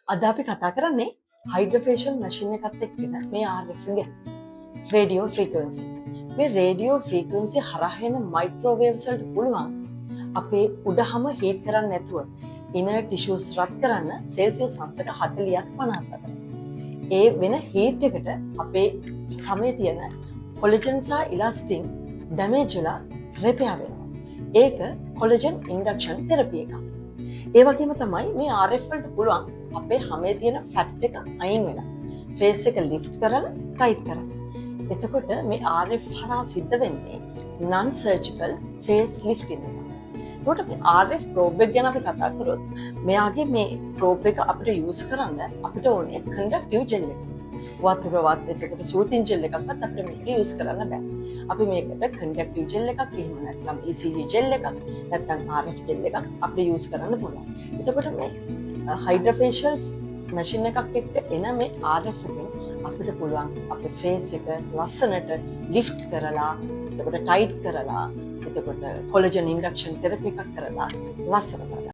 අද අපි කතා කරන්නේ හයිඩ්‍රොෆේෂල් මැෂින් එකත් එක්කන මේ RF එක රේඩියෝ ෆ්‍රීකවන්සි. මේ රේඩියෝ ෆ්‍රීකවන්සි හරහා එන මයික්‍රෝවේව්ස් වලට පුළුවන් අපේ උඩහම හීට් කරන්නේ නැතුව ඉනර් ටිෂුස් රත් කරන්න සෙල්සියස් අංශක 40ක් 50ක් අතර. ඒ වෙන හීට් එකට අපේ සමේ තියෙන කොලජන් සහ ඉලාස්ටින් ඩැමේජ් වෙලා රිපෙයාර් වෙනවා. ඒක කොලජන් ඉන්ඩක්ෂන් තෙරපි එකක්. ඒ වගේම තමයි මේ RF වලට පුළුවන් අපේ හැමේ තියෙන ෆැට් එක අයින් වෙලා ෆේස් එක ලිෆ්ට් කරලා ටයිට් කරන්න. එතකොට මේ RF හරහා සිද්ධ වෙන්නේ non surgical face lifting එක. ඒකට මේ RF probe එක ගැන අපි කතා කරොත් මෙයාගේ මේ probe එක අපිට use කරන්න අපිට ඕනේ conductive gel එක. වතුරවත් එතකොට සූතින් gel එකක්වත් අපිට මේකට use කරන්න බෑ. අපි මේකට conductive gel එකක් එහෙම නැත්නම් ECG gel එකක් නැත්නම් RF gel එකක් අපිට use කරන්න පුළුවන්. එතකොට මේ hydrofacial machine එකක් එක්ක එන මේ RF එකෙන් අපිට පුළුවන් අපේ face එක ලස්සනට lift කරලා එතකොට tight කරලා එතකොට collagen induction therapy එකක් කරලා ලස්සන කරගන්න.